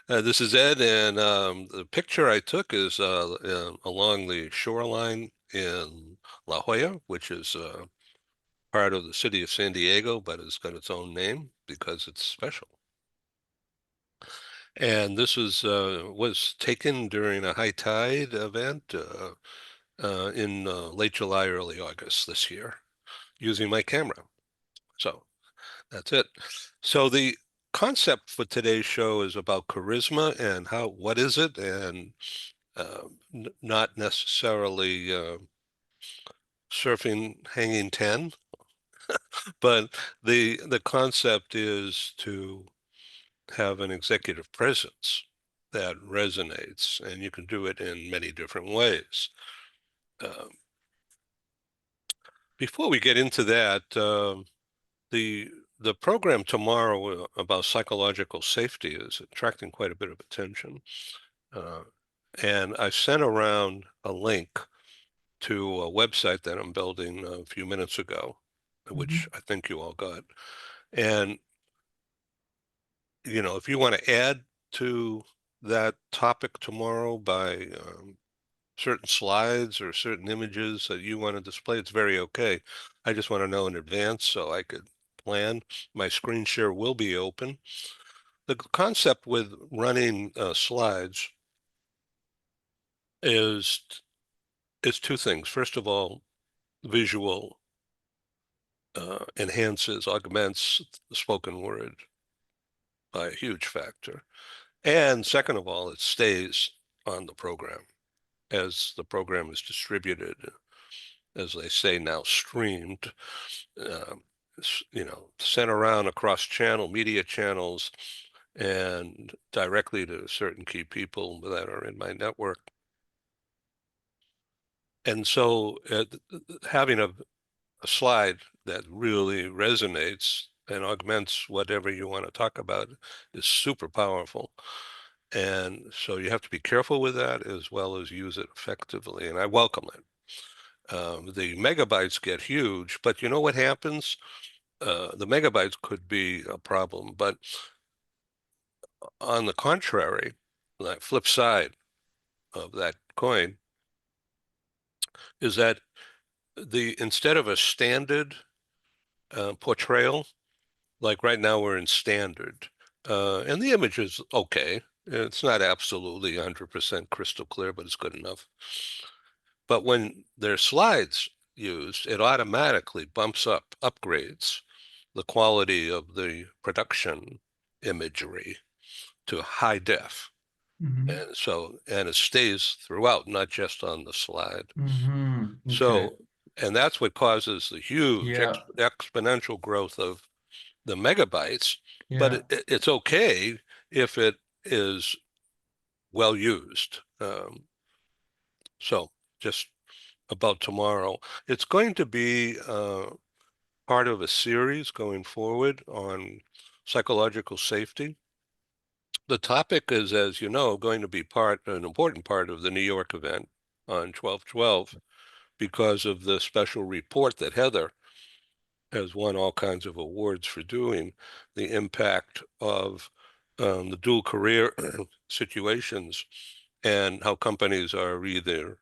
This is Ed, and the picture I took is along the shoreline in La Jolla, which is part of the city of San Diego, but it's got its own name because it's special. And this was taken during a high tide event in late July, early August this year, using my camera. So that's it. So the concept for today's show is about charisma and what is it, and not necessarily surfing hanging 10, but the concept is to have an executive presence that resonates, and you can do it in many different ways. Uh, Before we get into that, the the program tomorrow about psychological safety is attracting quite a bit of attention. Uh, and I sent around a link to a website that I'm building a few minutes ago, which I think you all got. And, if you want to add to that topic tomorrow by certain slides or certain images that you want to display, it's very okay. I just want to know in advance so I could plan. My screen share will be open. The concept with running slides is two things. First of all, visual enhances, augments the spoken word by a huge factor. And second of all, it stays on the program as the program is distributed, as they say now, streamed, uh, sent around across channel, media channels, and directly to certain key people that are in my network. And so having a slide that really resonates and augments whatever you want to talk about is super powerful. And so you have to be careful with that as well as use it effectively. And I welcome it. The megabytes get huge, but you know what happens? The megabytes could be a problem, but on the contrary, the flip side of that coin is that instead of a standard portrayal, like right now we're in standard, and the image is okay. It's not absolutely 100% crystal clear, but it's good enough. But when there's slides used, it automatically upgrades the quality of the production imagery to high def. Mm-hmm. And it stays throughout, not just on the slide. Mm-hmm. Okay. So, and that's what causes the huge Yeah. exponential growth of the megabytes, but Yeah. it's okay if it is well used. So just about tomorrow, it's going to be part of a series going forward on psychological safety. The topic is, as you know, going to be an important part of the New York event on 12/12 because of the special report that Heather has won all kinds of awards for doing, the impact of the dual career situations and how companies are either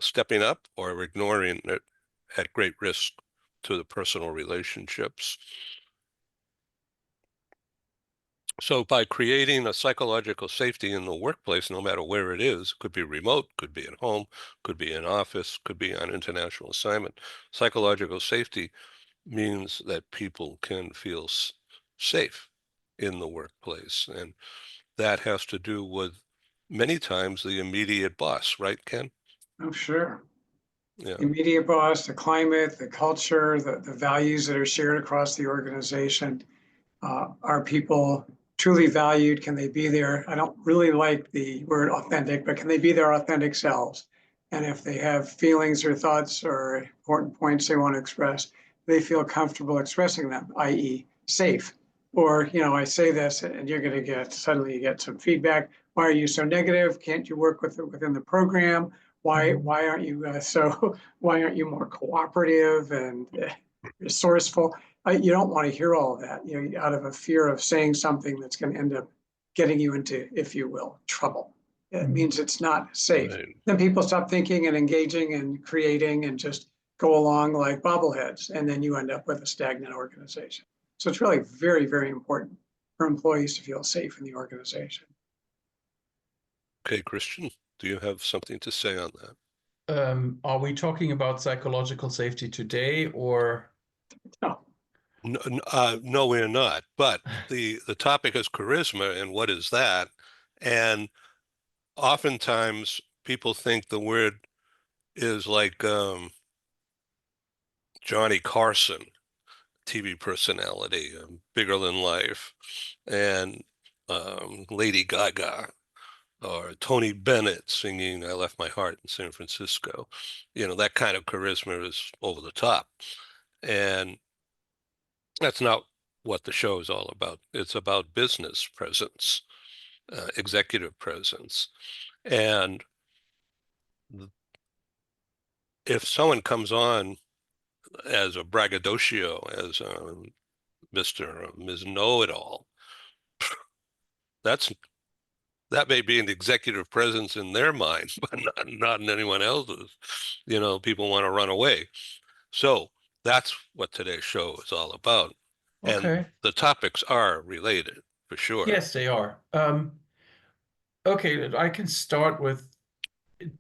stepping up or ignoring it at great risk to the personal relationships. So by creating a psychological safety in the workplace, no matter where it is, could be remote, could be at home, could be in office, could be on international assignment, psychological safety means that people can feel safe in the workplace. And that has to do with many times the immediate boss, right, Ken? Oh, sure. Yeah. The immediate boss, the climate, the culture, the values that are shared across the organization. Are people truly valued? Can they be there? I don't really like the word authentic, but can they be their authentic selves? And if they have feelings or thoughts or important points they want to express, they feel comfortable expressing them, i.e., safe. Or, I say this and you're going to suddenly you get some feedback. Why are you so negative? Can't you work within the program? Why aren't you why aren't you more cooperative and resourceful? You don't want to hear all of that, out of a fear of saying something that's going to end up getting you into, if you will, trouble. It means it's not safe. Right. Then people stop thinking and engaging and creating and just go along like bobbleheads, and then you end up with a stagnant organization. So it's really very, very important for employees to feel safe in the organization. Okay, Christian, do you have something to say on that? Are we talking about psychological safety today or? No. No, we're not. But the topic is charisma, and what is that? And oftentimes people think the word is like Johnny Carson, TV personality, bigger than life, and Lady Gaga or Tony Bennett singing "I Left My Heart in San Francisco." You know, that kind of charisma is over the top. And that's not what the show is all about. It's about business presence, executive presence. And if someone comes on as a braggadocio, as Mr. or Ms. Know-it-all, that's that may be an executive presence in their mind, but not in anyone else's. You know, people want to run away. So that's what today's show is all about. And Okay. the topics are related for sure. Yes, they are. Okay, I can start with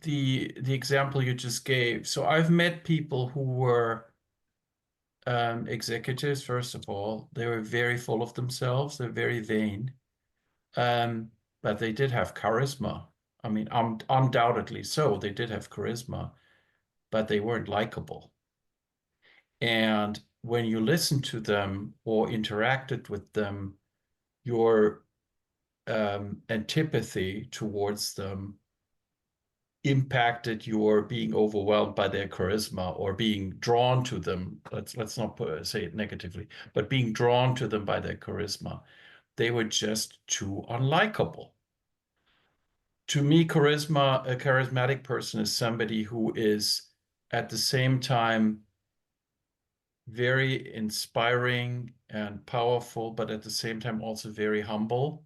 the example you just gave. So I've met people who were executives, first of all. They were very full of themselves. They're very vain. Um, but they did have charisma. I mean, undoubtedly so. They did have charisma, but they weren't likable. And when you listened to them or interacted with them, your antipathy towards them impacted your being overwhelmed by their charisma or being drawn to them. Let's not say it negatively, but being drawn to them by their charisma. They were just too unlikable. To me, a charismatic person is somebody who is at the same time very inspiring and powerful, but at the same time also very humble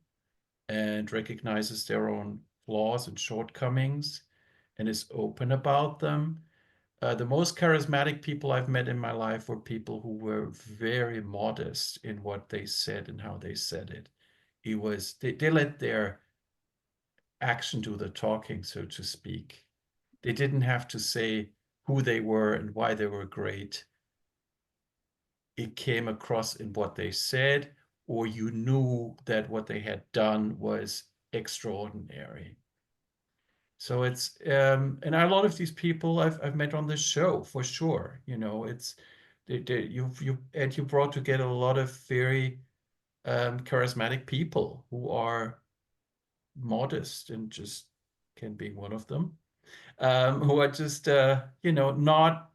and recognizes their own flaws and shortcomings and is open about them. The most charismatic people I've met in my life were people who were very modest in what they said and how they said it. They let their action do the talking, so to speak. They didn't have to say who they were and why they were great. It came across in what they said, or you knew that what they had done was extraordinary. So it's and a lot of these people I've met on this show for sure. You know, it's you brought together a lot of very charismatic people who are modest and just can be one of them, who are just not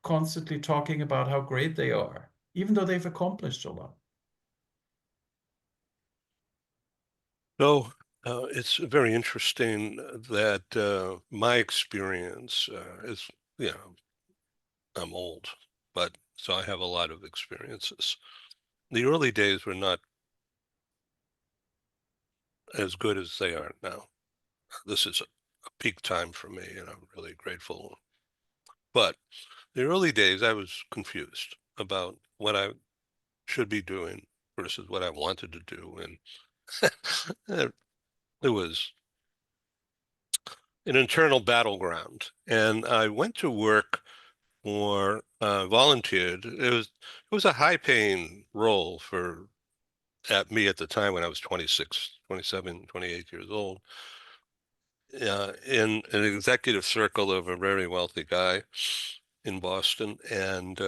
constantly talking about how great they are, even though they've accomplished a lot. So it's very interesting that my experience is, you know, I'm old, but so I have a lot of experiences. The early days were not as good as they are now. This is a peak time for me, and I'm really grateful. But the early days, I was confused about what I should be doing versus what I wanted to do. And it was an internal battleground. And I went to work or volunteered. It was a high paying role for at me at the time when I was 26, 27, 28 years old, in an executive circle of a very wealthy guy in Boston. And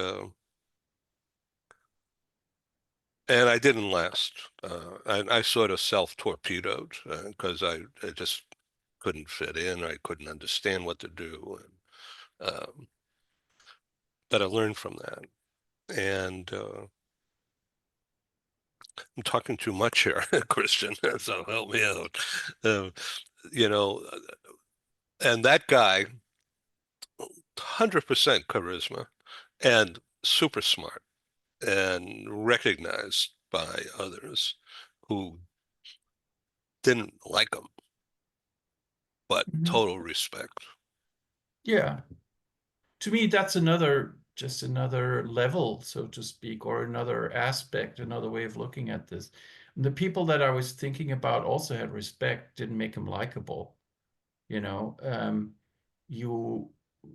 I didn't last. I sort of self-torpedoed because I just couldn't fit in. I couldn't understand what to do. But I learned from that. And I'm talking too much here, Christian, so help me out. Uh, you know, and that guy, 100% charisma and super smart and recognized by others who didn't like him, but Mhm. total respect. Yeah. To me, that's just another level, so to speak, or another aspect, another way of looking at this. And the people that I was thinking about also had respect, didn't make them likable. You know, you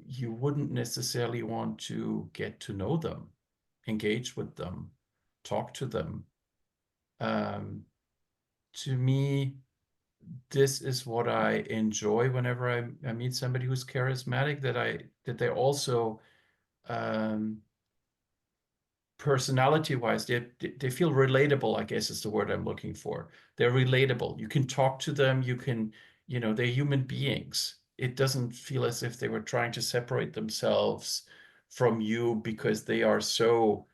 you wouldn't necessarily want to get to know them, engage with them, talk to them. Um, to me, this is what I enjoy whenever I meet somebody who's charismatic, that they also um, personality wise, they feel relatable, I guess is the word I'm looking for. They're relatable. You can talk to them, they're human beings. It doesn't feel as if they were trying to separate themselves from you because they are so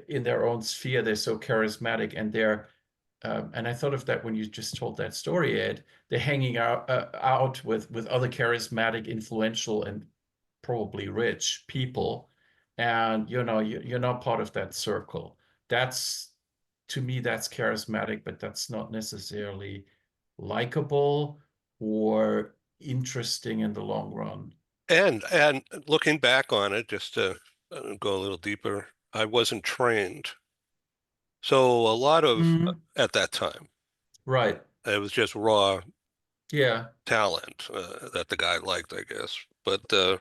in their own sphere, they're so charismatic, and I thought of that when you just told that story, Ed. They're hanging out with other charismatic, influential, and probably rich people, and you're not part of that circle. That's To me, that's charismatic, but that's not necessarily likable or interesting in the long run. And looking back on it, just to go a little deeper, I wasn't trained. So a lot of, Mhm. at that time, Right. it was just raw Yeah. talent that the guy liked, I guess. But the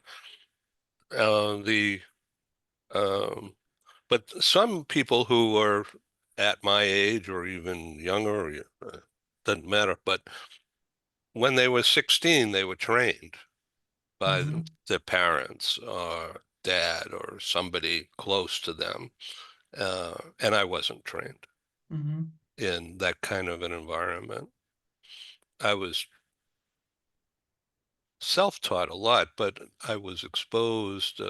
um, but some people who are at my age or even younger, doesn't matter. But when they were 16, they were trained by Hmm. their parents or dad or somebody close to them, and I wasn't trained Hmm. in that kind of an environment. I was self-taught a lot, but I was exposed.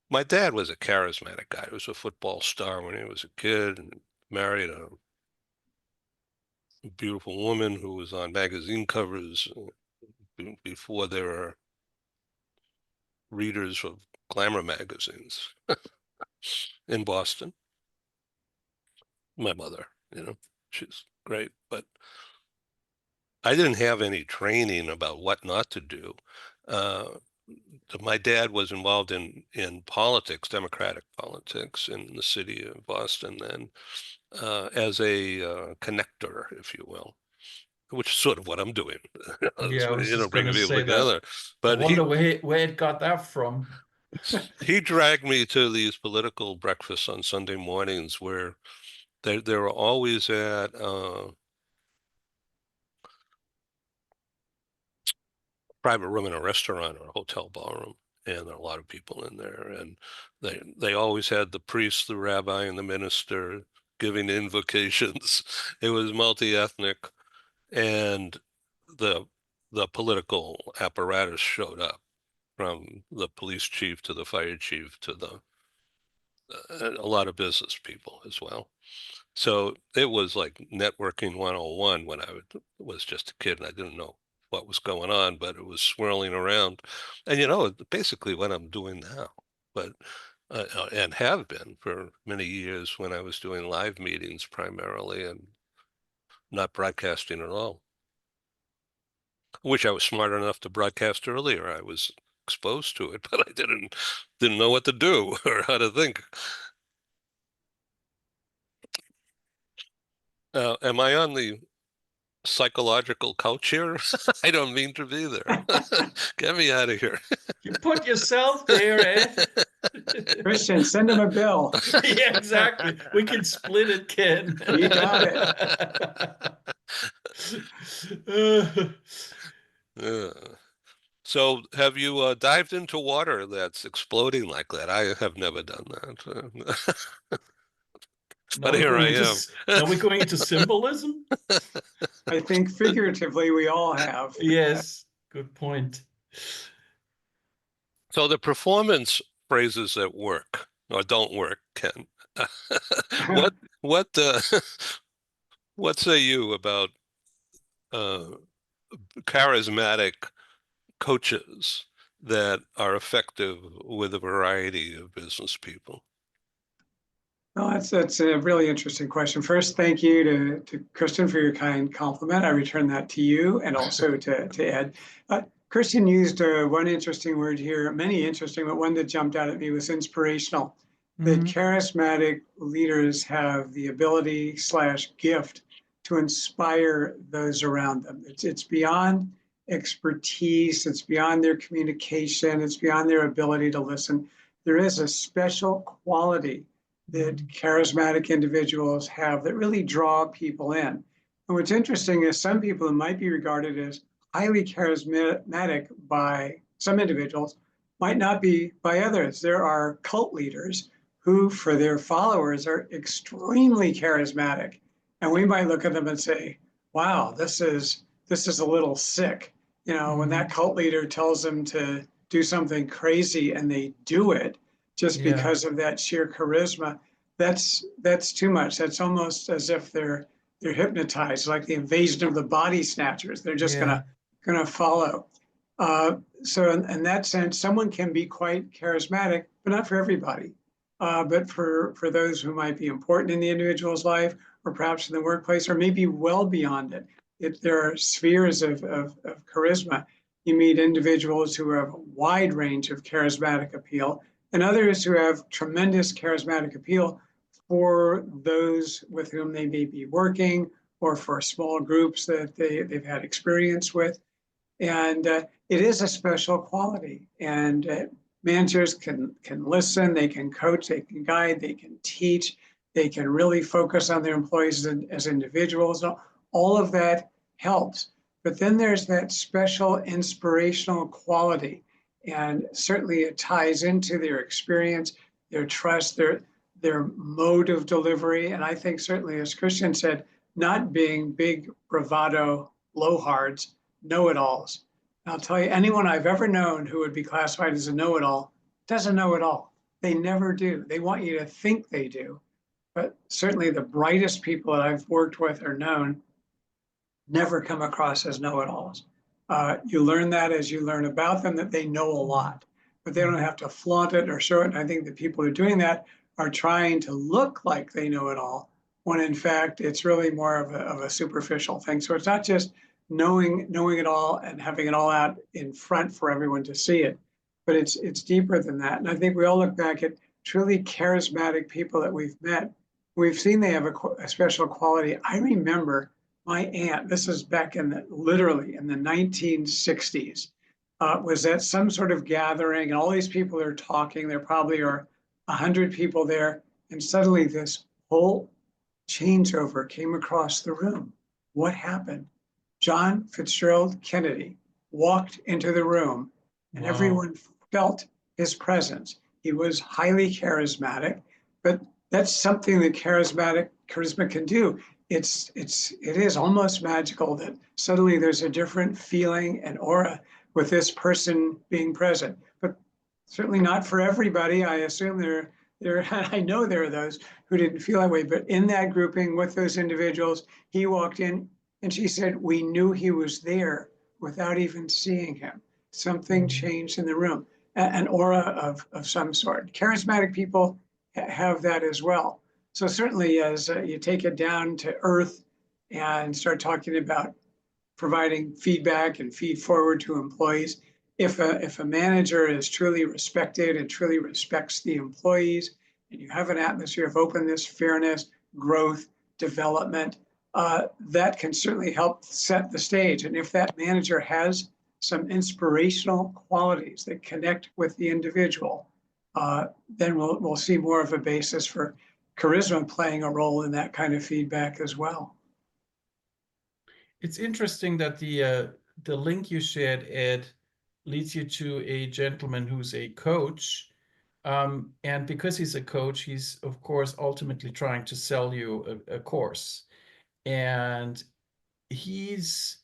My dad was a charismatic guy. He was a football star when he was a kid and married a beautiful woman who was on magazine covers before there were readers of glamour magazines in Boston. My mother, she's great, but I didn't have any training about what not to do. Uh, my dad was involved in politics, Democratic politics in the city of Boston then, as a connector, if you will, which is sort of what I'm doing. Yeah, I was just Bringing gonna people say that. together. I But wonder where it got that from. he dragged me to these political breakfasts on Sunday mornings where they were always at private room in a restaurant or a hotel ballroom, and there are a lot of people in there, and they always had the priest, the rabbi, and the minister giving invocations. It was multi-ethnic, and the the political apparatus showed up from the police chief to the fire chief to the a lot of business people as well. So it was like networking 101 when was just a kid and I didn't know what was going on, but it was swirling around. And basically what I'm doing now, but and have been for many years when I was doing live meetings primarily and not broadcasting at all. I wish I was smart enough to broadcast earlier. I was exposed to it, but I didn't know what to do or how to think. Am I on the psychological couch here? I don't mean to be there. Get me out of here. You put yourself there, Ed. Christian, send him a bill. Yeah, exactly. We can split it, Ken. You got it. Yeah. So have you dived into water that's exploding like that? I have never done that. Now But we're here going I into am. now we're going into symbolism. I think figuratively we all have. Yes, good point. So the performance phrases that work or don't work, Ken. What what what say you about uh, charismatic coaches that are effective with a variety of business people? Well, that's a really interesting question. First, thank you to Kristen for your kind compliment. I return that to you and also to Ed. Kristen used one interesting word here, many interesting, but one that jumped out at me was inspirational. That charismatic leaders have the ability / gift to inspire those around them. It's beyond expertise, it's beyond their communication, it's beyond their ability to listen. There is a special quality that charismatic individuals have that really draw people in. And what's interesting is some people who might be regarded as highly charismatic by some individuals might not be by others. There are cult leaders who, for their followers, are extremely charismatic. And we might look at them and say, wow, this is a little sick. You know, when that cult leader tells them to do something crazy and they do it, just because of that sheer charisma, that's too much. That's almost as if they're hypnotized, like the invasion of the body snatchers. They're just gonna follow. So in that sense, someone can be quite charismatic, but not for everybody. But for those who might be important in the individual's life, or perhaps in the workplace, or maybe well beyond it, there are spheres of charisma. You meet individuals who have a wide range of charismatic appeal, and others who have tremendous charismatic appeal for those with whom they may be working, or for small groups that they've had experience with. And it is a special quality. And managers can listen, they can coach, they can guide, they can teach, they can really focus on their employees as individuals. All of that helps. But then there's that special inspirational quality. And certainly it ties into their experience, their trust, their mode of delivery. And I think certainly, as Christian said, not being big bravado blowhards, know-it-alls. I'll tell you, anyone I've ever known who would be classified as a know-it-all doesn't know it all. They never do. They want you to think they do. But certainly the brightest people that I've worked with or known never come across as know-it-alls. You learn that as you learn about them, that they know a lot, but they don't have to flaunt it or show it. And I think the people who are doing that are trying to look like they know it all, when in fact it's really more of a superficial thing. So it's not just knowing it all and having it all out in front for everyone to see it, but it's deeper than that. And I think we all look back at truly charismatic people that we've met. We've seen they have a special quality. I remember my aunt, this is back literally in the 1960s, was at some sort of gathering, and all these people are talking. There probably are 100 people there, and suddenly this whole changeover came across the room. What happened? John Fitzgerald Kennedy walked into the room, and everyone felt his presence. He was highly charismatic, but that's something that charisma can do. It is almost magical that suddenly there's a different feeling and aura with this person being present. But certainly not for everybody. I assume I know there are those who didn't feel that way, but in that grouping with those individuals, he walked in and she said, we knew he was there without even seeing him. Something changed in the room, an aura of some sort. Charismatic people have that as well. So certainly as you take it down to earth and start talking about providing feedback and feed forward to employees, if a manager is truly respected and truly respects the employees, and you have an atmosphere of openness, fairness, growth, development, that can certainly help set the stage. And if that manager has some inspirational qualities that connect with the individual, then we'll see more of a basis for charisma playing a role in that kind of feedback as well. It's interesting that the link you shared, Ed, leads you to a gentleman who's a coach. And because he's a coach, he's, of course, ultimately trying to sell you a course. And he's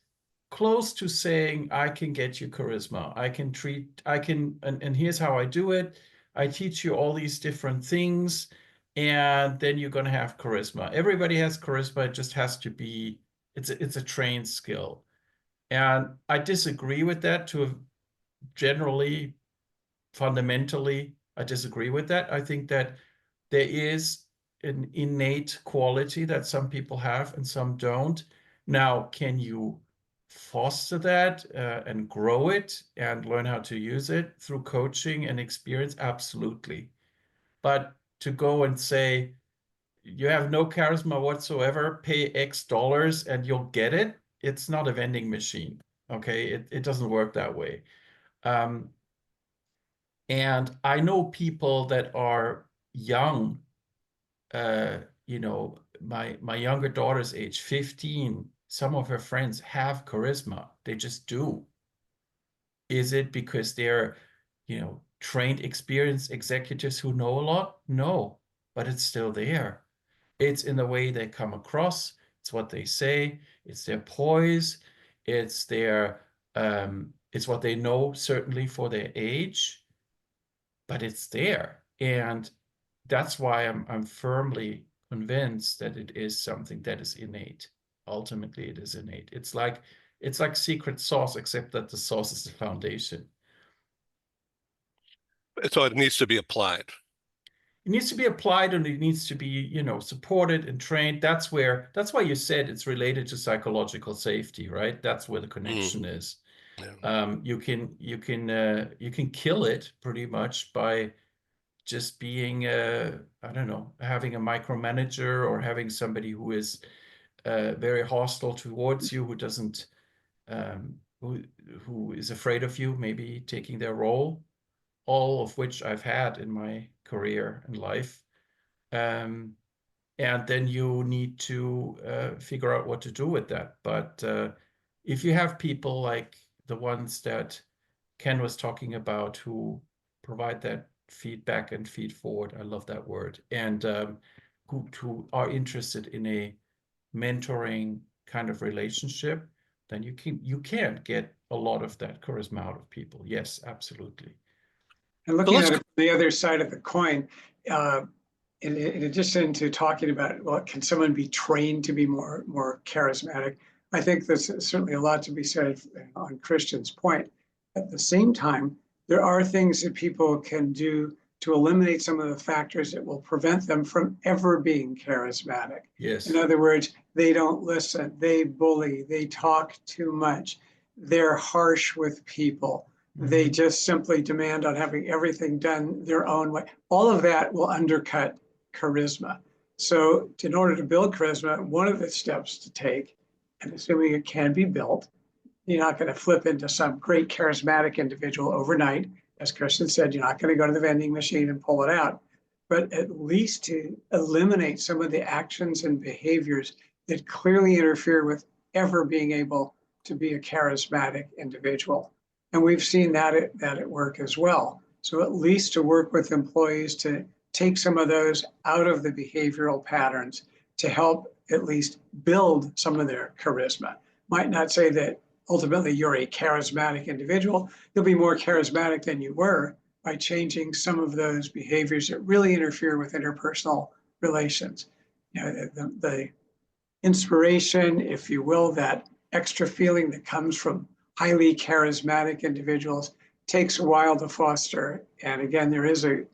close to saying, I can get you charisma. And here's how I do it. I teach you all these different things, and then you're going to have charisma. Everybody has charisma. It just has to be, it's a trained skill. And I disagree with that fundamentally, I disagree with that. I think that there is an innate quality that some people have and some don't. Now, can you foster that and grow it and learn how to use it through coaching and experience? Absolutely. But to go and say, you have no charisma whatsoever, pay X dollars and you'll get it, it's not a vending machine. Okay, it doesn't work that way. And I know people that are young, you know, my younger daughter's age, 15, some of her friends have charisma. They just do. Is it because they're, you know, trained, experienced executives who know a lot? No, but it's still there. It's in the way they come across. It's what they say. It's their poise. It's their, it's what they know, certainly for their age, but it's there. And that's why I'm firmly convinced that it is something that is innate. Ultimately, it is innate. It's like secret sauce, except that the sauce is the foundation. So it needs to be applied. It needs to be applied and it needs to be, you know, supported and trained. That's why you said it's related to psychological safety, right? That's where the connection is. Yeah. You can kill it pretty much by just being I don't know, having a micromanager or having somebody who is very hostile towards you, who doesn't who is afraid of you, maybe taking their role, all of which I've had in my career and life. Um, and then you need to figure out what to do with that. But if you have people like the ones that Ken was talking about who provide that feedback and feed forward, I love that word, and who are interested in a mentoring kind of relationship, then you can get a lot of that charisma out of people. Yes, absolutely. And So looking let's at it from the other side of the coin, uh, in addition to talking about, well, can someone be trained to be more charismatic? I think there's certainly a lot to be said on Christian's point. At the same time, there are things that people can do to eliminate some of the factors that will prevent them from ever being charismatic. Yes. In other words, they don't listen, they bully, they talk too much, they're harsh with people. They just simply demand on having everything done their own way. All of that will undercut charisma. So in order to build charisma, one of the steps to take, and assuming it can be built, you're not going to flip into some great charismatic individual overnight. As Christian said, you're not going to go to the vending machine and pull it out, but at least to eliminate some of the actions and behaviors that clearly interfere with ever being able to be a charismatic individual. And we've seen that at work as well. So at least to work with employees to take some of those out of the behavioral patterns to help at least build some of their charisma. Might not say that ultimately you're a charismatic individual. You'll be more charismatic than you were by changing some of those behaviors that really interfere with interpersonal relations. You know, the inspiration, if you will, that extra feeling that comes from highly charismatic individuals takes a while to foster. And again, there is a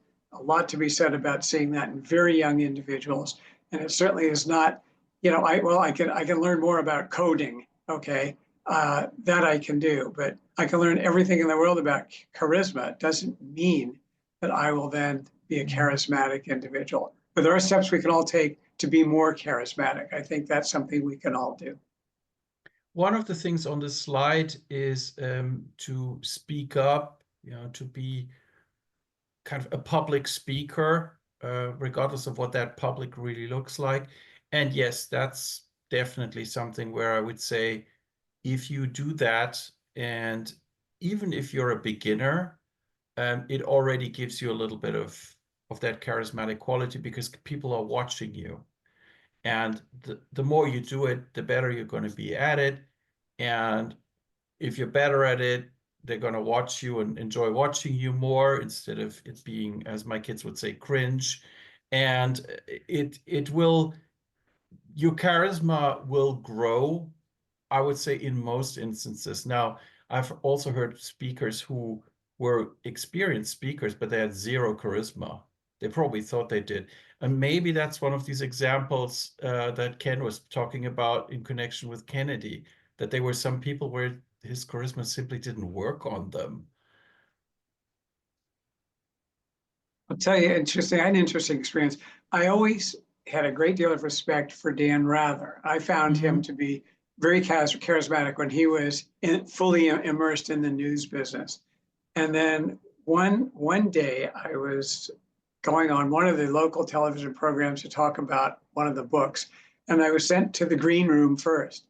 lot to be said about seeing that in very young individuals. And it certainly is not, you know, I can learn more about coding, okay, that I can do, but I can learn everything in the world about charisma. It doesn't mean that I will then be a charismatic individual. But there are steps we can all take to be more charismatic. I think that's something we can all do. One of the things on the slide is to speak up, you know, to be kind of a public speaker, regardless of what that public really looks like. And yes, that's definitely something where I would say if you do that, and even if you're a beginner, it already gives you a little bit of that charismatic quality because people are watching you. And the more you do it, the better you're going to be at it. And if you're better at it, they're going to watch you and enjoy watching you more instead of it being, as my kids would say, cringe. And it will, your charisma will grow, I would say, in most instances. Now, I've also heard speakers who were experienced speakers, but they had zero charisma. They probably thought they did. And maybe that's one of these examples that Ken was talking about in connection with Kennedy, that there were some people where his charisma simply didn't work on them. I'll tell you, I had an interesting experience. I always had a great deal of respect for Dan Rather. I found him to be very charismatic when he was fully immersed in the news business. And then one day I was going on one of the local television programs to talk about one of the books, and I was sent to the green room first.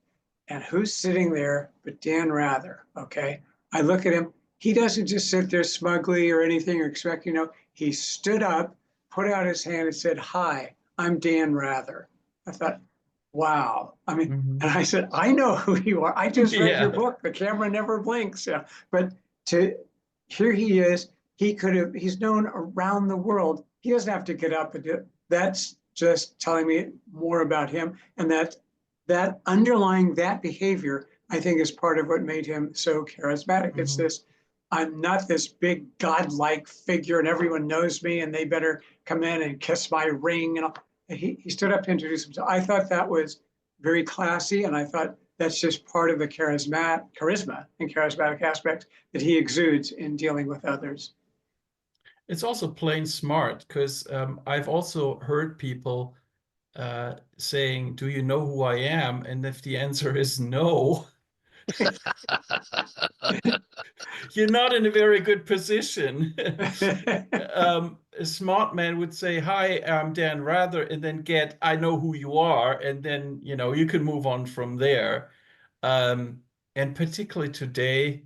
And who's sitting there but Dan Rather? Okay, I look at him. He doesn't just sit there smugly or anything or expect, he stood up, put out his hand and said, "Hi, I'm Dan Rather." I thought, wow. I mean, and I said, "I know who you are. I just read your book. The camera never blinks." Yeah. But here he is. He's known around the world. He doesn't have to get up and do it. That's just telling me more about him. And that underlying that behavior, I think, is part of what made him so charismatic. It's this, I'm not this big godlike figure and everyone knows me and they better come in and kiss my ring. And he stood up to introduce himself. I thought that was very classy. And I thought that's just part of the charisma and charismatic aspects that he exudes in dealing with others. It's also plain smart, because I've also heard people saying, "Do you know who I am?" And if the answer is no, you're not in a very good position. A smart man would say, "Hi, I'm Dan Rather," and then get, "I know who you are," and then you can move on from there. And particularly today,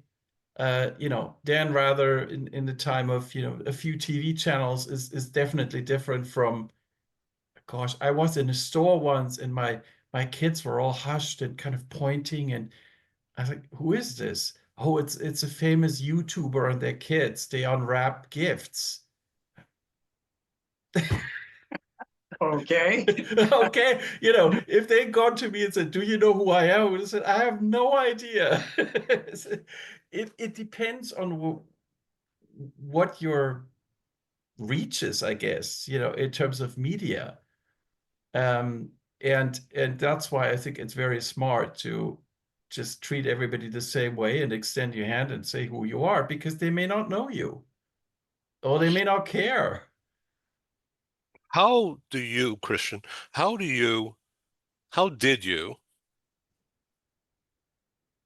Dan Rather in the time of a few TV channels is definitely different from, gosh, I was in a store once and my kids were all hushed and kind of pointing, and I was like, "Who is this?" "Oh, it's a famous YouTuber and their kids. They unwrap gifts." Okay. Okay, if they'd gone to me and said, "Do you know who I am?" I would have said, "I have no idea." It depends on what your reach is, I guess, in terms of media. And that's why I think it's very smart to just treat everybody the same way and extend your hand and say who you are, because they may not know you or they may not care. How do you, Christian, how did you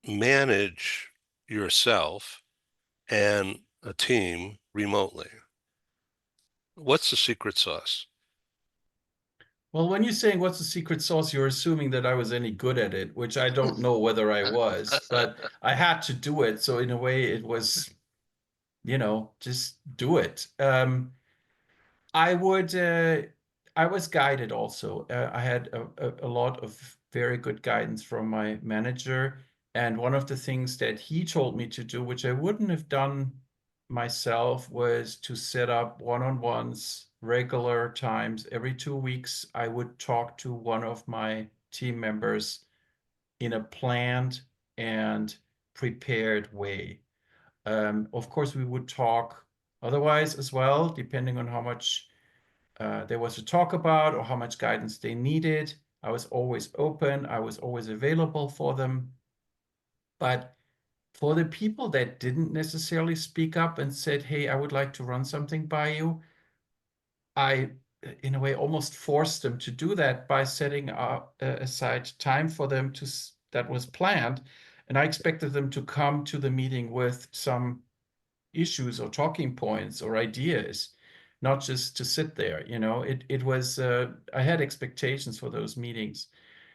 manage yourself and a team remotely? What's the secret sauce? Well, when you're saying what's the secret sauce, you're assuming that I was any good at it, which I don't know whether I was, but I had to do it. So in a way, it was, just do it. I would. I was guided also. I had a lot of very good guidance from my manager, and one of the things that he told me to do, which I wouldn't have done myself, was to set up one-on-ones, regular times. Every 2 weeks, I would talk to one of my team members in a planned and prepared way. Of course, we would talk otherwise as well, depending on how much there was to talk about or how much guidance they needed. I was always open, I was always available for them. But for the people that didn't necessarily speak up and said, "Hey, I would like to run something by you," I, in a way, almost forced them to do that by setting aside time for them that was planned. And I expected them to come to the meeting with some issues or talking points or ideas, not just to sit there. It was I had expectations for those meetings.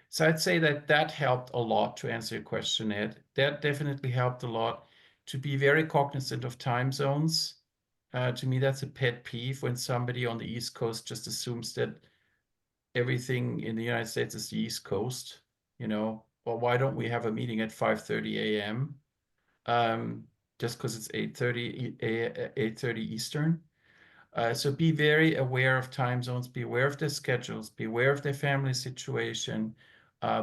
So I'd say that helped a lot to answer your question, Ed. That definitely helped a lot to be very cognizant of time zones. To me, that's a pet peeve when somebody on the East Coast just assumes that everything in the United States is the East Coast. Well, why don't we have a meeting at 5:30 a.m.? Just because it's 8:30 Eastern. So be very aware of time zones, be aware of their schedules, be aware of their family situation,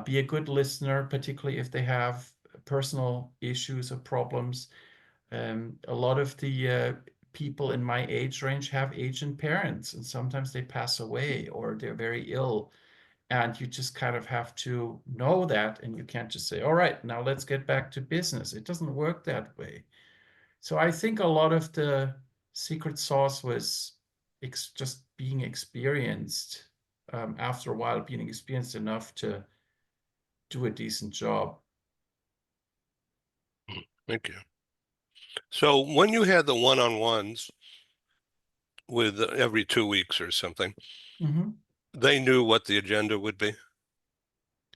be a good listener, particularly if they have personal issues or problems. A lot of the people in my age range have aging parents, and sometimes they pass away or they're very ill. And you just kind of have to know that, and you can't just say, all right, now let's get back to business. It doesn't work that way. So I think a lot of the secret sauce was just being experienced, after a while, being experienced enough to do a decent job. Thank you. So when you had the one-on-ones with every 2 weeks or something, Mhm. they knew what the agenda would be.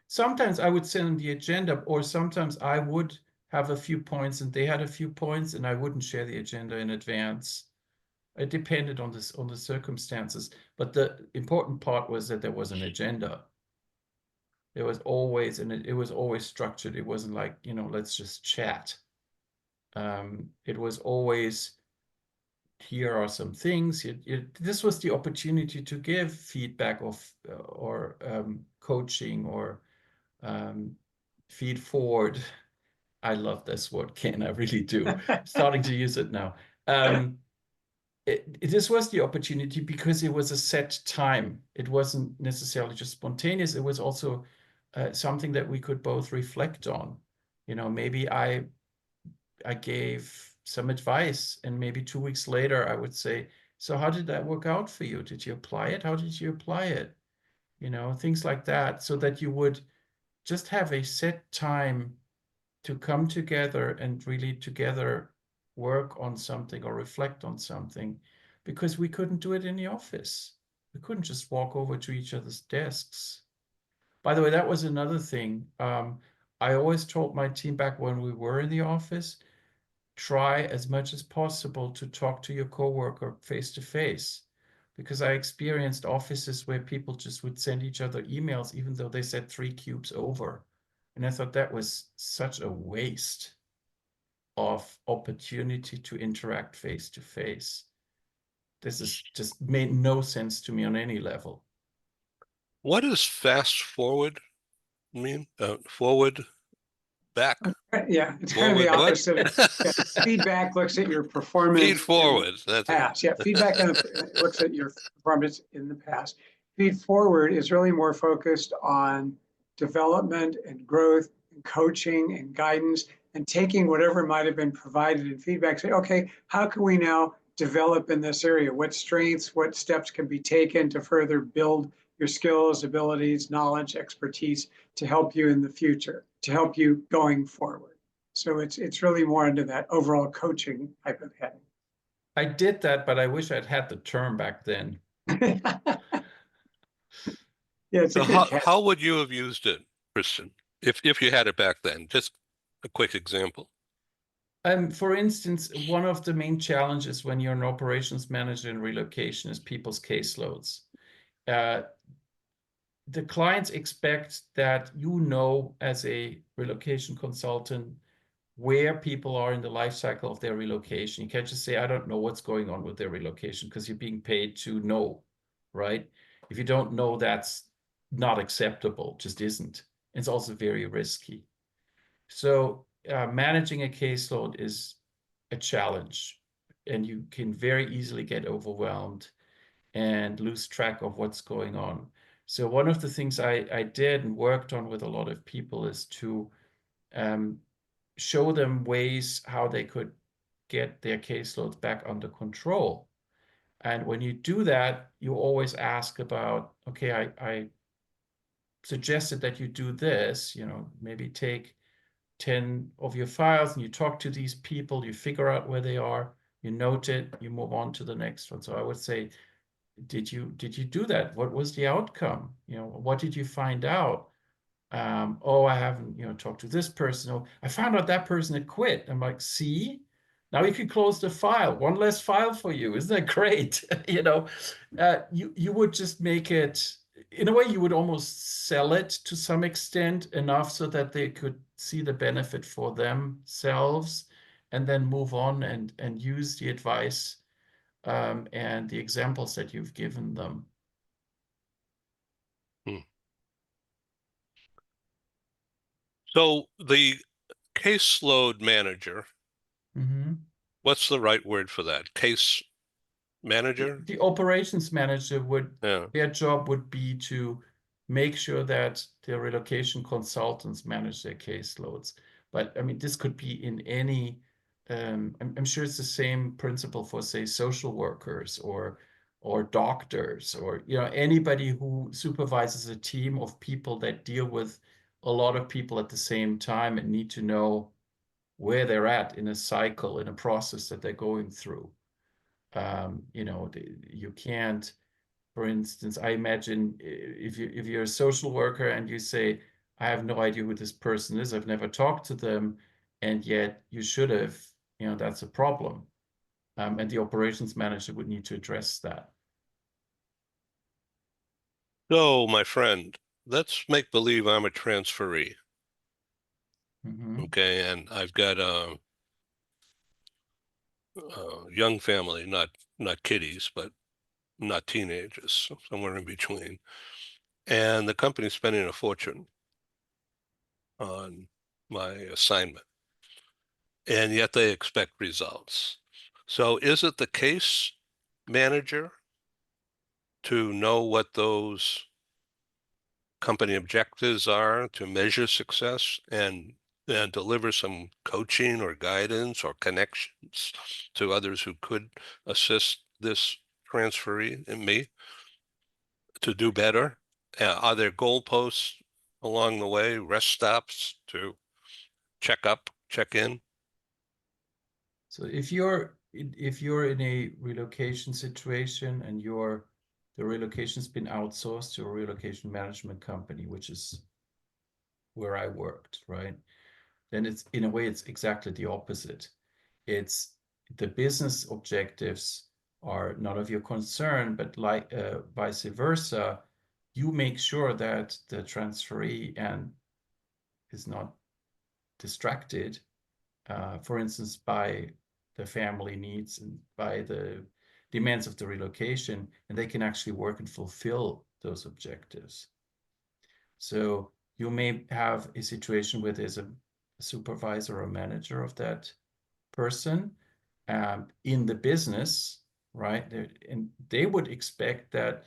Sometimes I would send them the agenda, or sometimes I would have a few points and they had a few points, and I wouldn't share the agenda in advance. It depended on the circumstances, but the important part was that there was an agenda. There was always, and it was always structured. It wasn't like, let's just chat. It was always, here are some things. This was the opportunity to give feedback or coaching or feed forward. I love this word, Ken. I really do. Starting to use it now. This was the opportunity because it was a set time. It wasn't necessarily just spontaneous. It was also something that we could both reflect on. Maybe I gave some advice, and maybe 2 weeks later I would say, so how did that work out for you? Did you apply it? How did you apply it? Things like that, so that you would just have a set time to come together and really together work on something or reflect on something, because we couldn't do it in the office. We couldn't just walk over to each other's desks. By the way, that was another thing. I always told my team back when we were in the office, try as much as possible to talk to your coworker face to face, because I experienced offices where people just would send each other emails even though they sat 3 cubes over. And I thought that was such a waste of opportunity to interact face to face. This is just made no sense to me on any level. What does fast forward mean? Forward, back, Yeah, it's kind of the forward, what? opposite of, yeah, feedback looks at your Feed performance in the forward. That's it. past. Yeah, feedback looks at your performance in the past. Feed forward is really more focused on development and growth and coaching and guidance, and taking whatever might have been provided in feedback, say, okay, how can we now develop in this area? What strengths, what steps can be taken to further build your skills, abilities, knowledge, expertise to help you in the future, to help you going forward. So it's really more into that overall coaching type of heading. I did that, but I wish I'd had the term back then. Yeah, it's a So good catch. how would you have used it, Christian, if you had it back then? Just a quick example. For instance, one of the main challenges when you're an operations manager in relocation is people's caseloads. The clients expect that as a relocation consultant, where people are in the life cycle of their relocation. You can't just say, I don't know what's going on with their relocation, because you're being paid to know, right? If you don't know, that's not acceptable, just isn't. It's also very risky. So managing a caseload is a challenge, and you can very easily get overwhelmed and lose track of what's going on. So one of the things I did and worked on with a lot of people is to show them ways how they could get their caseloads back under control. And when you do that, you always ask about, okay, I suggested that you do this, maybe take 10 of your files and you talk to these people, you figure out where they are, you note it, you move on to the next one. So I would say, did you do that? What was the outcome? What did you find out? Oh, I haven't, talked to this person. Oh, I found out that person had quit. I'm like, see, now you can close the file. One less file for you. Isn't that great? You would just make it, in a way, you would almost sell it to some extent, enough so that they could see the benefit for themselves, and then move on and use the advice and the examples that you've given them. Hmm. So the caseload manager, Mm-hmm. what's the right word for that? Case manager? The operations manager would, Yeah. their job would be to make sure that the relocation consultants manage their caseloads. But I mean, this could be in any, I'm sure it's the same principle for, say, social workers or doctors, or anybody who supervises a team of people that deal with a lot of people at the same time and need to know where they're at in a cycle, in a process that they're going through. You can't, for instance, I imagine if you're a social worker and you say, I have no idea who this person is, I've never talked to them, and yet you should have, that's a problem. And the operations manager would need to address that. So, my friend, let's make believe I'm a transferee. Mm-hmm. Okay, and I've got a young family, not kiddies, but not teenagers, somewhere in between. And the company's spending a fortune on my assignment, and yet they expect results. So is it the case manager to know what those company objectives are to measure success and deliver some coaching or guidance or connections to others who could assist this transferee and me to do better? Are there goalposts along the way, rest stops to check up, check in? So if you're in a relocation situation and the relocation's been outsourced to a relocation management company, which is where I worked, right? Then it's, in a way, it's exactly the opposite. It's the business objectives are none of your concern, but like vice versa, you make sure that the transferee and is not distracted, for instance, by the family needs and by the demands of the relocation, and they can actually work and fulfill those objectives. So you may have a situation where there's a supervisor or manager of that person in the business, right? And they would expect that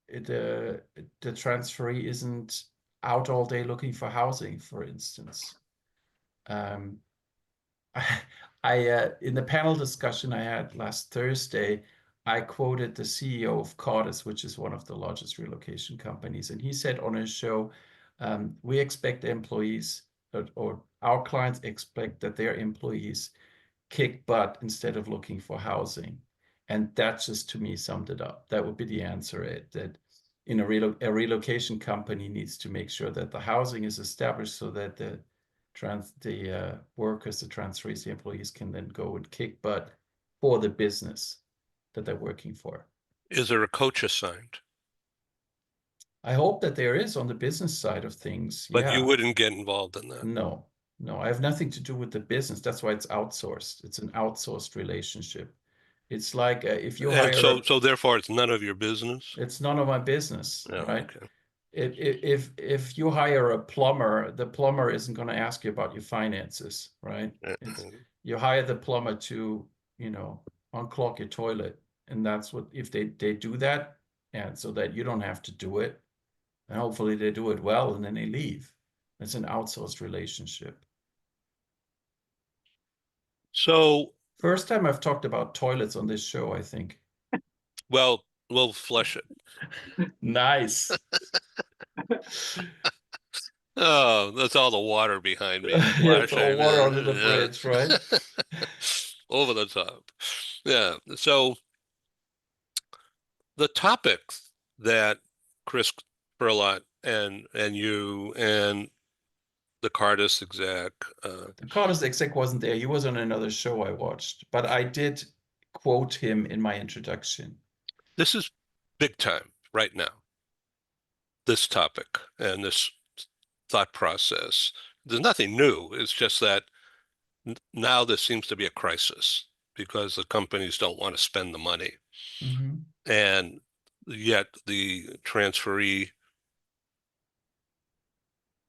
the transferee isn't out all day looking for housing, for instance. Um, I in the panel discussion I had last Thursday, I quoted the CEO of Cordis, which is one of the largest relocation companies, and he said on his show, we expect employees, or our clients expect that their employees kick butt instead of looking for housing. And that just, to me, summed it up. That would be the answer, that in a relocation company needs to make sure that the housing is established so that the workers, the transferees, the employees can then go and kick butt for the business that they're working for. Is there a coach assigned? I hope that there is on the business side of things. But Yeah. you wouldn't get involved in that. No, I have nothing to do with the business. That's why it's outsourced. It's an outsourced relationship. It's like if you And hire so therefore it's none of your business. it's none of my business, Yeah, right? okay. If you hire a plumber, the plumber isn't going to ask you about your finances, right? It's you hire the plumber to, unclog your toilet, and that's what, if they do that, and so that you don't have to do it, and hopefully they do it well, and then they leave. It's an outsourced relationship. So, First time I've talked about toilets on this show, I think. well, we'll flush it. Nice. Oh, that's all the water behind me. It's all Flashing. water under the bridge, right? Over the top. Yeah. So the topics that Chris Perlott and you and the Cardis exec, The Carlos exec wasn't there. He was on another show I watched, but I did quote him in my introduction. this is big time right now. This topic and this thought process. There's nothing new. It's just that now there seems to be a crisis because the companies don't want to spend the money. Mm-hmm. And yet the transferee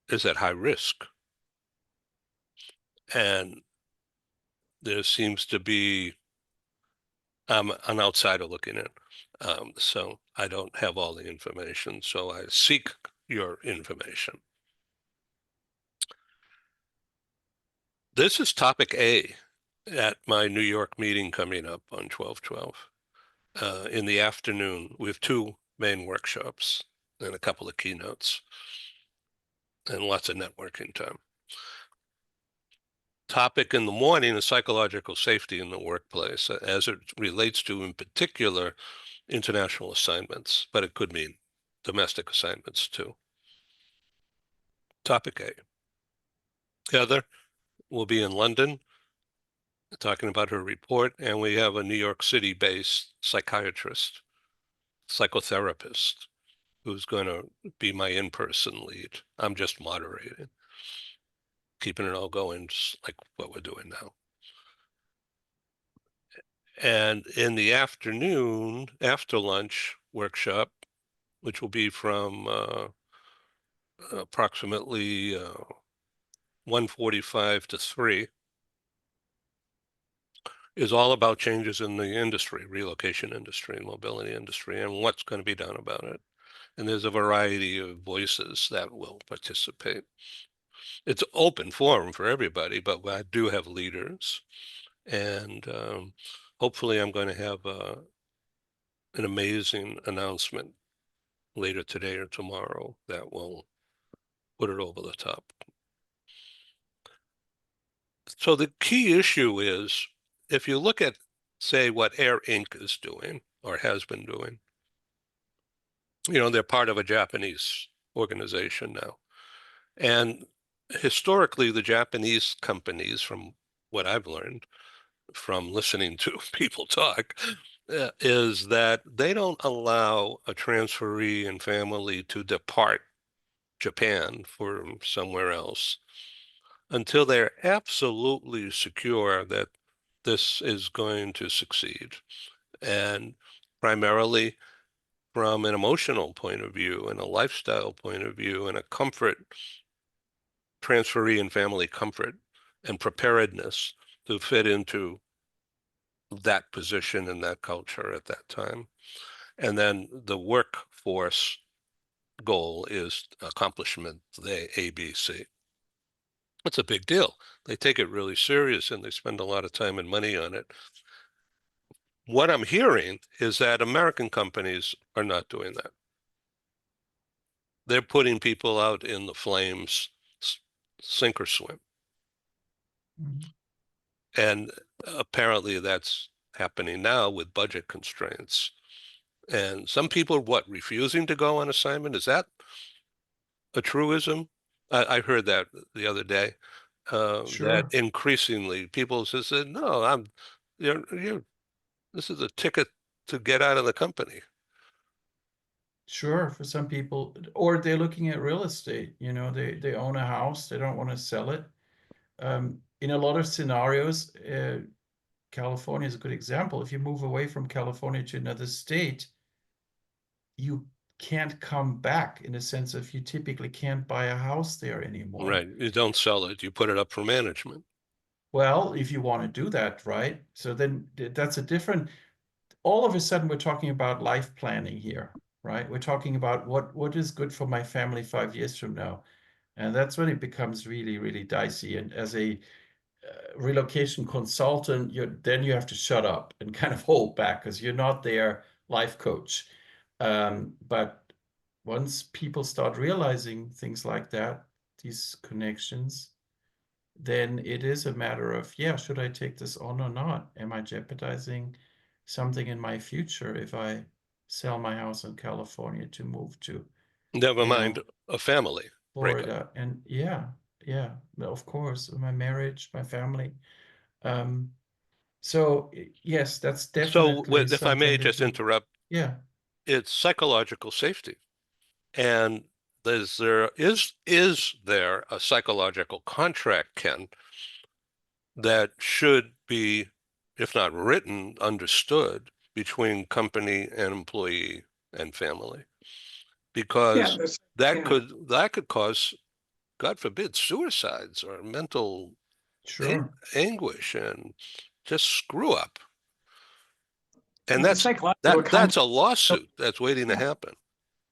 is at high risk. And there seems to be, I'm an outsider looking in, so I don't have all the information, so I seek your information. This is topic A at my New York meeting coming up on 12/12 in the afternoon. We have two main workshops and a couple of keynotes and lots of networking time. Topic in the morning is psychological safety in the workplace as it relates to, in particular, international assignments, but it could mean domestic assignments too. Topic A. Heather will be in London talking about her report, and we have a New York City-based psychiatrist, psychotherapist, who's going to be my in-person lead. I'm just moderating, keeping it all going, just like what we're doing now. And in the afternoon, after lunch workshop, which will be from approximately 1:45 to 3, is all about changes in the industry, relocation industry and mobility industry, and what's going to be done about it. And there's a variety of voices that will participate. It's open forum for everybody, but I do have leaders, and hopefully I'm going to have an amazing announcement later today or tomorrow that will put it over the top. So the key issue is, if you look at, say, what Air Inc. is doing or has been doing, they're part of a Japanese organization now. And historically, the Japanese companies, from what I've learned from listening to people talk, is that they don't allow a transferee and family to depart Japan for somewhere else until they're absolutely secure that this is going to succeed. And primarily from an emotional point of view and a lifestyle point of view and a comfort, transferee and family comfort and preparedness to fit into that position and that culture at that time. And then the workforce goal is accomplishment, the ABC. It's a big deal. They take it really serious and they spend a lot of time and money on it. What I'm hearing is that American companies are not doing that. They're putting people out in the flames, sink or swim. Mhm. And apparently that's happening now with budget constraints. And some people are refusing to go on assignment? Is that a truism? I heard that the other day, that Sure. increasingly people just said, no, this is a ticket to get out of the company. Sure, for some people, or they're looking at real estate. They own a house, they don't want to sell it. In a lot of scenarios, California is a good example. If you move away from California to another state, you can't come back, in the sense of you typically can't buy a house there anymore. Right. You don't sell it. You put it up for management. Well, if you want to do that, right? So then that's a different, all of a sudden we're talking about life planning here, right? We're talking about what is good for my family 5 years from now. And that's when it becomes really, really dicey. And as a relocation consultant, then you have to shut up and kind of hold back because you're not their life coach. But once people start realizing things like that, these connections, then it is a matter of, yeah, should I take this on or not? Am I jeopardizing something in my future if I sell my house in California to move to, Never you mind know, a family breakup. Florida? And yeah, of course, my marriage, my family. So yes, that's So definitely if I may something that just you, interrupt, yeah, it's psychological safety. And is there a psychological contract, Ken, that should be, if not written, understood between company and employee and family? Yeah, Because that's, that yeah, could cause, God forbid, suicides or mental Sure. anguish and just screw up. And The psychological that's a contract, lawsuit that's waiting to happen.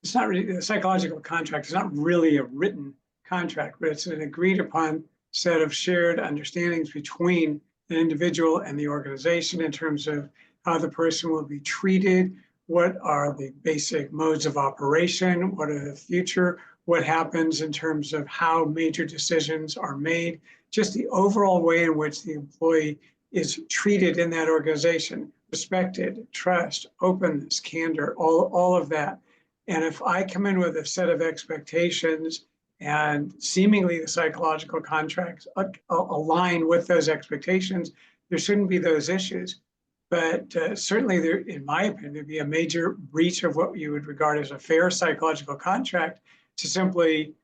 it's not really the psychological contract. It's not really a written contract, but it's an agreed upon set of shared understandings between the individual and the organization in terms of how the person will be treated, what are the basic modes of operation, what are the future, what happens in terms of how major decisions are made, just the overall way in which the employee is treated in that organization, respected, trust, openness, candor, all of that. And if I come in with a set of expectations and seemingly the psychological contracts align with those expectations, there shouldn't be those issues. But certainly there, in my opinion, there'd be a major breach of what you would regard as a fair psychological contract to simply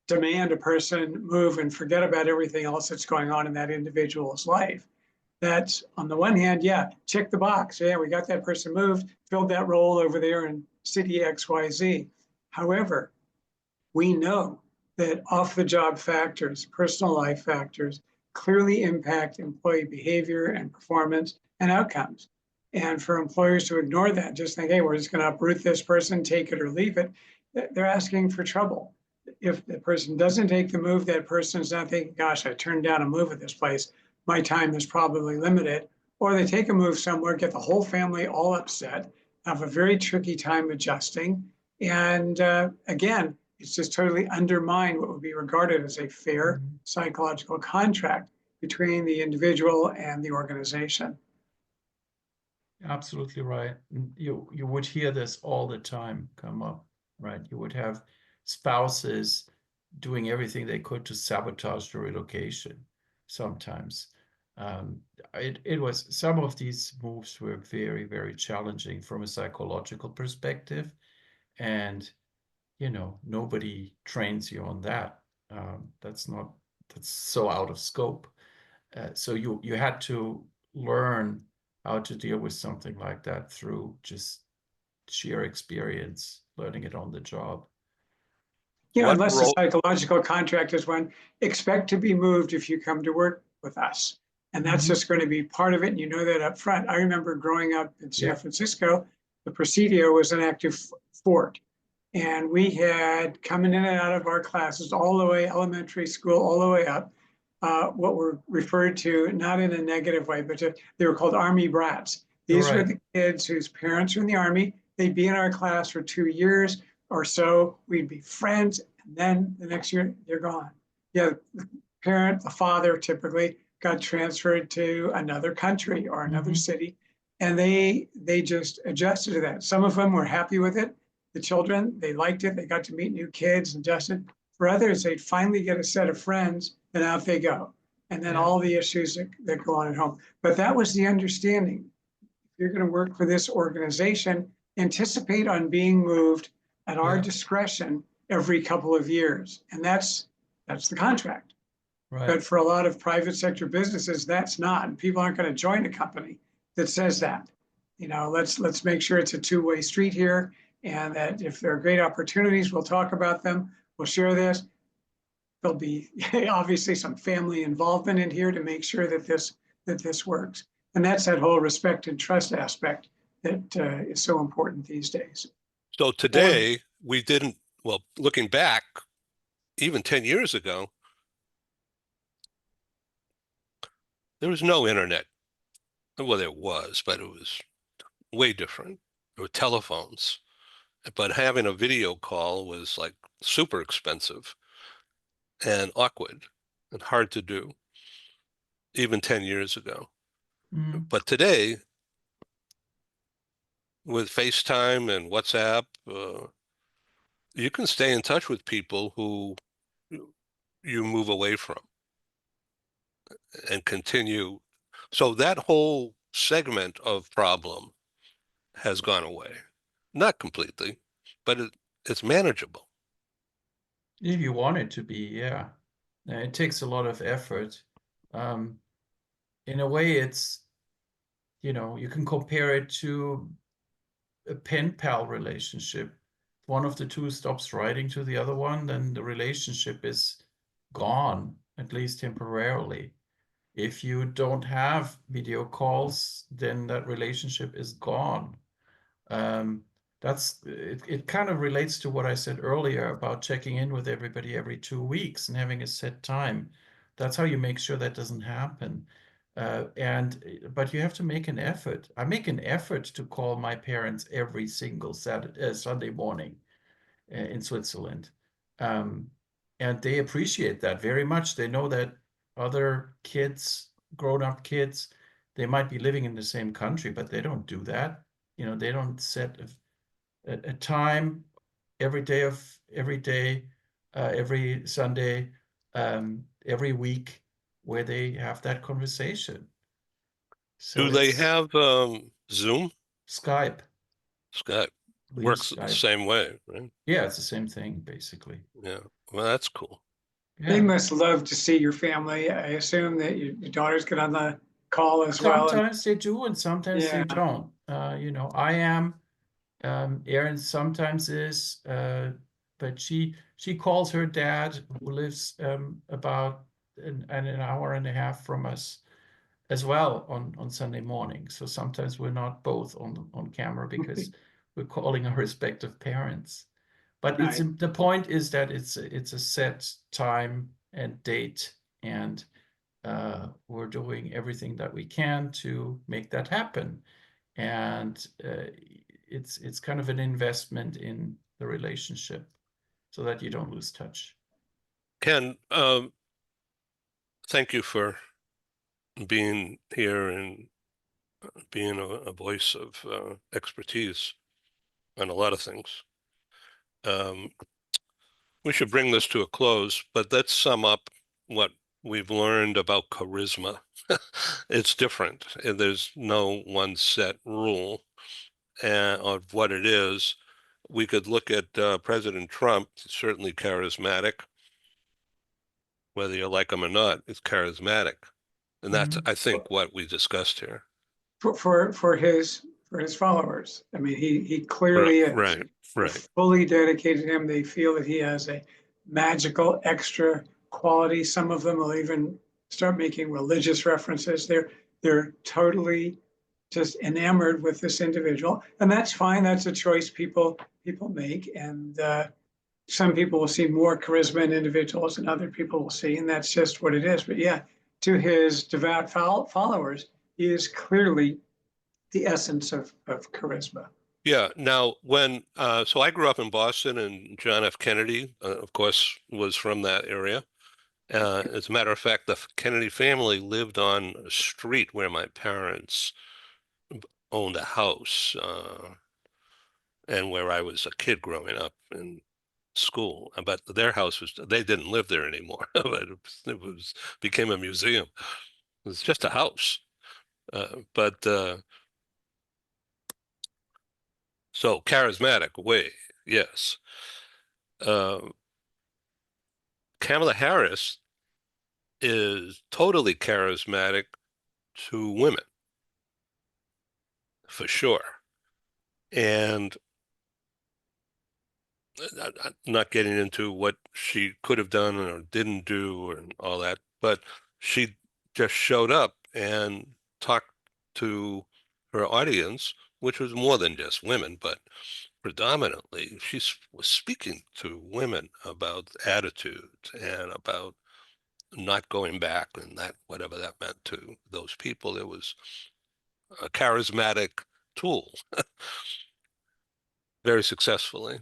demand a person move and forget about everything else that's going on in that individual's life. That's on the one hand, yeah, check the box. Yeah, we got that person moved, filled that role over there in city XYZ. However, we know that off-the-job factors, personal life factors, clearly impact employee behavior and performance and outcomes. And for employers to ignore that, just think, hey, we're just going to uproot this person, take it or leave it, they're asking for trouble. If the person doesn't take the move, that person's not thinking, gosh, I turned down a move at this place. My time is probably limited. Or they take a move somewhere, get the whole family all upset, have a very tricky time adjusting. And again, it's just totally undermined what would be regarded as a fair psychological contract between the individual and the organization. Absolutely right. You would hear this all the time come up, right? You would have spouses doing everything they could to sabotage the relocation sometimes. It was, some of these moves were very, very challenging from a psychological perspective. And, you know, nobody trains you on that. That's so out of scope. So you had to learn how to deal with something like that through just sheer experience, learning it on the job. Yeah, What unless the role? psychological contract is one, expect to be moved if you come to work with us. And that's just going to be part of it. And you know that up front. I remember growing up in San Francisco, the Presidio was an active fort. And we had coming in and out of our classes all the way, elementary school, all the way up, what were referred to, not in a negative way, but they were called Army brats. These were the kids whose parents were in the Army. They'd be in our class for 2 years or so. We'd be friends. And then the next year, they're gone. Yeah, the parent, the father typically got transferred to another country or another city. And they just adjusted to that. Some of them were happy with it. The children, they liked it. They got to meet new kids and adjusted. For others, they'd finally get a set of friends and out they go. And then all the issues that go on at home. But that was the understanding. If you're going to work for this organization, anticipate on being moved at our discretion every couple of years. And that's the contract. Right. But for a lot of private sector businesses, that's not. And people aren't going to join a company that says that. You know, let's make sure it's a two-way street here. And that if there are great opportunities, we'll talk about them. We'll share this. There'll be obviously some family involvement in here to make sure that this works. And that's that whole respect and trust aspect that is so important these days. So today we didn't, well, looking back, even 10 years ago, there was no internet. Well, there was, but it was way different. There were telephones, but having a video call was like super expensive and awkward and hard to do, even 10 years ago. But today, with FaceTime and WhatsApp, you can stay in touch with people who you move away from and continue. So that whole segment of problem has gone away. Not completely, but it's manageable. If you want it to be, yeah. It takes a lot of effort. In a way, it's, you know, you can compare it to a pen pal relationship. One of the two stops writing to the other one, then the relationship is gone, at least temporarily. If you don't have video calls, then that relationship is gone. It kind of relates to what I said earlier about checking in with everybody every 2 weeks and having a set time. That's how you make sure that doesn't happen. But you have to make an effort. I make an effort to call my parents every single Sunday morning in Switzerland. And they appreciate that very much. They know that other kids, grown-up kids, they might be living in the same country, but they don't do that. They don't set a time every day, every Sunday, every week where they have that conversation. So Do they it's have Zoom? Skype. Skype We use works the Skype. same way, right? Yeah, it's the same thing, basically. Yeah. Well, that's cool. They Yeah. must love to see your family. I assume that your daughters get on the call as well. Sometimes they do, and sometimes they Yeah. don't. I am. Erin sometimes is, but she calls her dad, who lives about an hour and a half from us, as well on Sunday morning. So sometimes we're not both on camera because we're calling our respective parents. But Right. the point is that it's a set time and date, and we're doing everything that we can to make that happen. And it's kind of an investment in the relationship so that you don't lose touch. Ken, thank you for being here and being a voice of expertise on a lot of things. We should bring this to a close, but let's sum up what we've learned about charisma. It's different. There's no one set rule of what it is. We could look at President Trump, certainly charismatic. Whether you like him or not, it's charismatic. And that's, I think, what we discussed here. For his followers. I mean, he clearly is. Right, They're right. fully dedicated to him. They feel that he has a magical extra quality. Some of them will even start making religious references. They're totally just enamored with this individual, and that's fine. That's a choice people make, and some people will see more charisma in individuals and other people will see, and that's just what it is. But yeah, to his devout followers, he is clearly the essence of charisma. Yeah. Now, so I grew up in Boston, and John F. Kennedy, of course, was from that area. As a matter of fact, the Kennedy family lived on a street where my parents owned a house, and where I was a kid growing up in school. But their house they didn't live there anymore, but it became a museum. It was just a house. But so charismatic way, yes. Kamala Harris is totally charismatic to women, for sure. And I'm not getting into what she could have done or didn't do and all that, but she just showed up and talked to her audience, which was more than just women, but predominantly she was speaking to women about attitudes and about not going back, and that whatever that meant to those people. It was a charismatic tool, very successfully.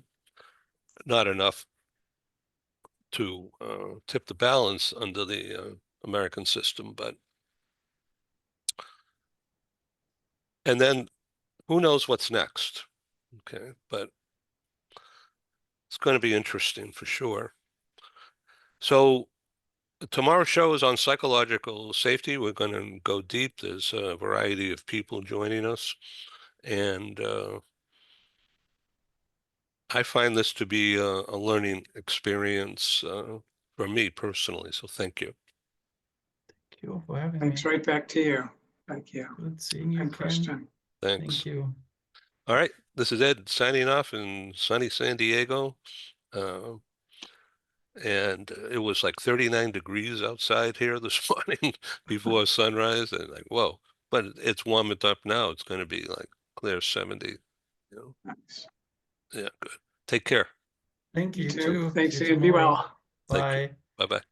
Not enough to tip the balance under the American system, and then who knows what's next? Okay, but it's going to be interesting for sure. So tomorrow's show is on psychological safety. We're going to go deep. There's a variety of people joining us, and I find this to be a learning experience for me personally. So thank you. Thank you for having Thanks me. right back to you. Thank you. Good seeing you, Good Ken. question. Thanks. Thank you. All right, this is Ed signing off in sunny San Diego. and it was like 39 degrees outside here this morning before sunrise, and like, whoa, but it's warming up now. It's going to be like clear 70, you know. Nice. Yeah, good. Take care. Thank You you too. too. Thanks, See you Ian. Be tomorrow. well. Thank you. Bye. Bye-bye.